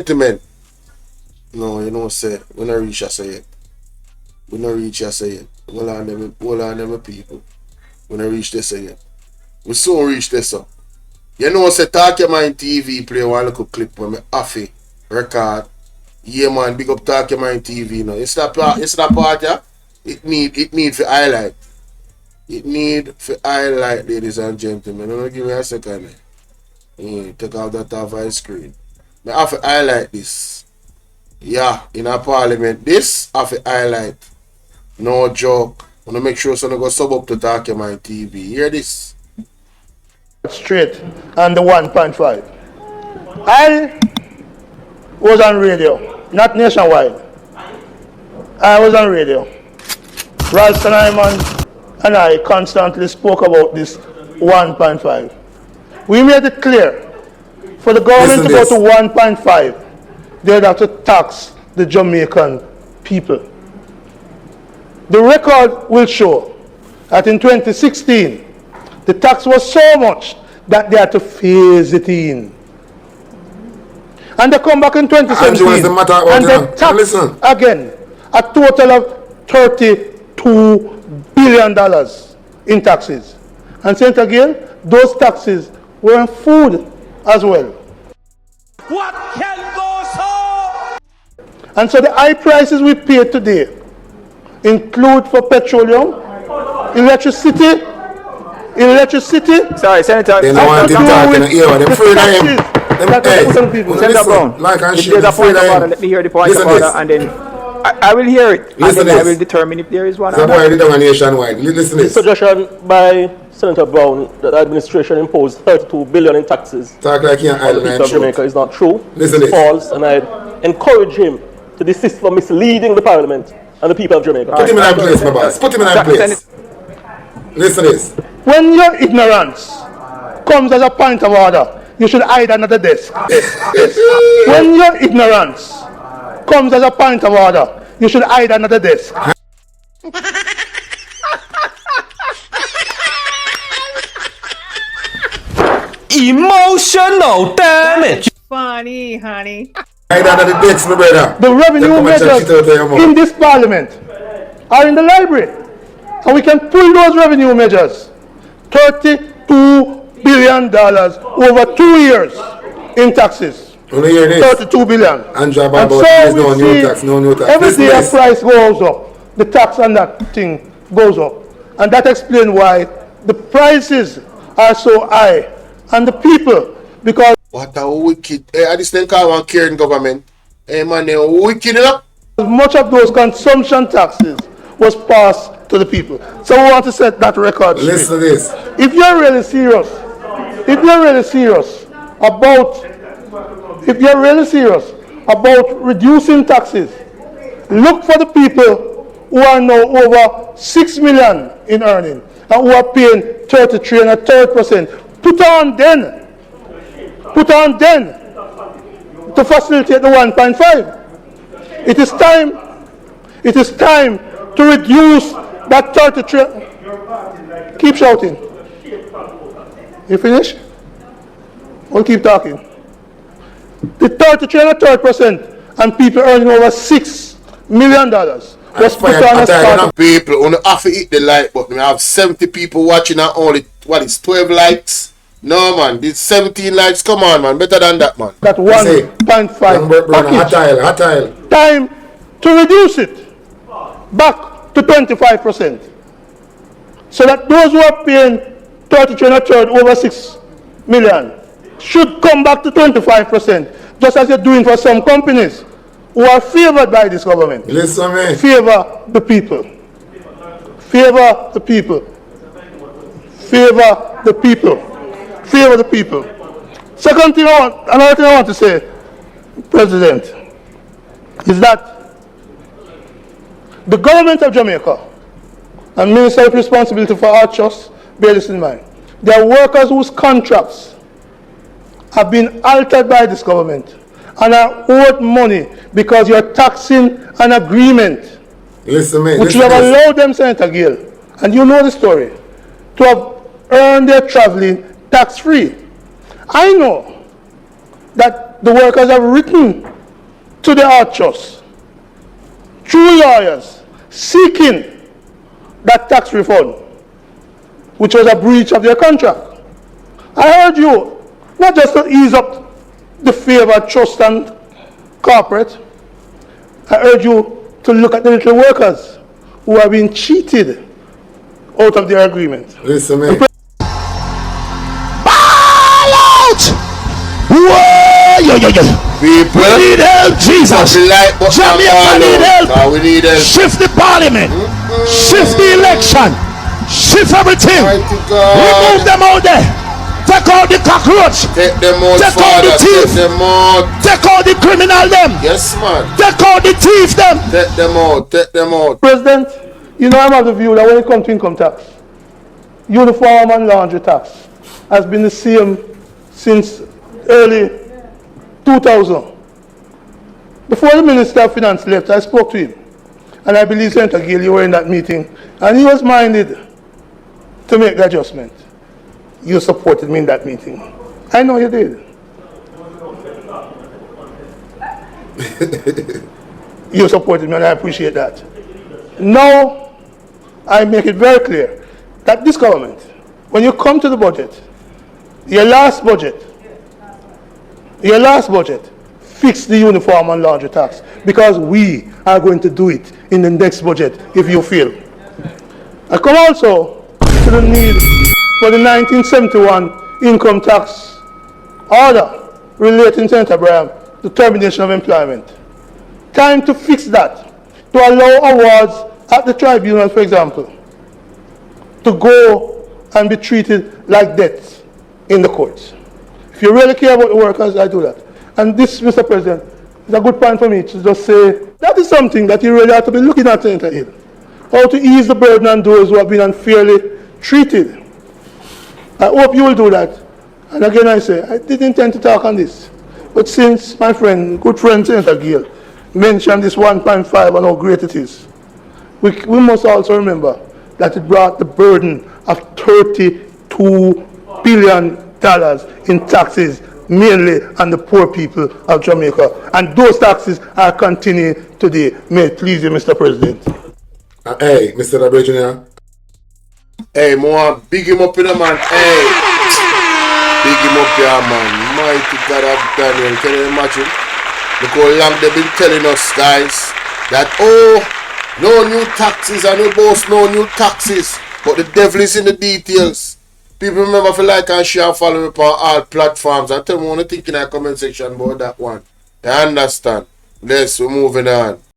Gentlemen, no, you know, say, we not reach us yet. We not reach us yet. Hold on, them people. We not reach this yet. We soon reach this up. You know, say, Talk Your Mind TV play one little clip when me affy record. Yeah, man, big up Talk Your Mind TV. No, it's that part, yeah. It need for highlight. It need for highlight, ladies and gentlemen. Don't give me a second. Take out that off my screen. I have to highlight this. Yeah, in our parliament. This I have to highlight. No joke. I want to make sure so I go sub up to Talk Your Mind TV. Hear this. Straight and the 1.5. I was on radio, not nationwide. I was on radio. Ralston Hyman and I constantly spoke about this 1.5. We made it clear for the government to go to 1.5, they'd have to tax the Jamaican people. The record will show that in 2016, the tax was so much that they had to phase it in. And they come back in 2017 and they tax again a total of $32 billion in taxes. And St. Again, those taxes were on food as well. What can go so? And so the high prices we pay today include for petroleum, electricity. Sorry, Senator. They don't want to talk in the ear. They're afraid of him. Senator Brown, like and if shit, there's a point of him. order, let me hear the point of order, and then I will hear it, and then I will determine if there is one. So boy, they don't nationwide. Listen to this. Suggestion by Senator Brown that the administration imposed $32 billion in taxes Talk like you're on the people of Jamaica is not true. Listen it's this. false, and I encourage him to desist from misleading the Parliament and the people of Jamaica. Put him in that place, my boss. Put him in that place. Listen to this. When your ignorance comes as a point of order, you should hide under the desk. When your ignorance comes as a point of order, you should hide under the desk. Emotional damage. Funny, honey. Hide under the desk, my brother. The revenue measures in this parliament are in the library. And we can pull those revenue measures. $32 billion over 2 years in taxes. $32 billion. And so we see no tax. Every day the price goes up, the tax on that thing goes up. And that explains why the prices are so high. And the people, because... What a wicked... I just think I want care in government. Hey man, they're wicked enough. Much of those consumption taxes was passed to the people. So we want to set that record straight. Listen to this. If you're really serious about reducing taxes, look for the people who are now over 6 million in earning and who are paying 33 and a third percent. Put on then to facilitate the 1.5. It is time to reduce that 33. Keep shouting. You finish? We'll keep talking. The 33 and a third percent and people earning over $6 million was put on a start. People only have to hit the like button. We have 70 people watching and only, 12 likes? No man, this 17 likes, come on man, better than that man. That 1.5 package. Hot tile. Time to reduce it back to 25%. So that those who are paying 33 and a third over 6 million should come back to 25%, just as you're doing for some companies who are favored by this government. Listen me. Favor the people. Favor the people. Favor the people. Favor the people. Another thing I want to say, President, is that the government of Jamaica and Minister with responsibility for our trust, bear this in mind. There are workers whose contracts have been altered by this government and are owed money because you're taxing an agreement which you have allowed them, Senator Gill, and you know the story, to have earned their traveling tax-free. I know that the workers have written to the Art Trust through lawyers seeking that tax refund, which was a breach of their contract. I urge you not just to ease up the fear of trust and corporate. I urge you to look at the little workers who have been cheated out of their agreement. Listen, man. People, we need help, Jesus. Jamaica need help. We need help. Shift the parliament. Shift the election. Shift everything. Remove them out there. Take out the cockroach. Take them out. Take out the thief. Take them out. Take out the criminal them. Yes, man. Take out the thief them. Take them out. Take them out. President, you know I'm of the view that when it comes to income tax, uniform and laundry tax has been the same since early 2000. Before the Minister of Finance left, I spoke to him. And I believe, Senator Gill, you were in that meeting. And he was minded to make the adjustment. You supported me in that meeting. I know you did. You supported me, and I appreciate that. Now, I make it very clear that this government, when you come to the budget, your last budget, fix the uniform and laundry tax, because we are going to do it in the next budget if you feel. I come also to the need for the 1971 income tax order relating, Senator Bryan, the termination of employment. Time to fix that, to allow awards at the tribunal, for example, to go and be treated like debts in the courts. If you really care about the workers, I do that. And this, Mr. President, is a good point for me to just say that is something that you really have to be looking at, Senator Hill. How to ease the burden on those who have been unfairly treated. I hope you will do that. And again, I say, I didn't intend to talk on this. But since my friend, good friend, Senator Gill, mentioned this 1.5 and how great it is, we must also remember that it brought the burden of $32 billion in taxes, mainly on the poor people of Jamaica. And those taxes are continuing today. May it please you, Mr. President. Hey, Mr. Abridging. Hey, more big him up in the man. Hey, big him up here, man. Mighty God of Daniel. Can you imagine? Look how long they've been telling us, guys, that no new taxes and we boast no new taxes. But the devil is in the details. People remember to like and share and follow me on all platforms. And tell me what you think in the comment section about that one. You understand? Yes, we're moving on.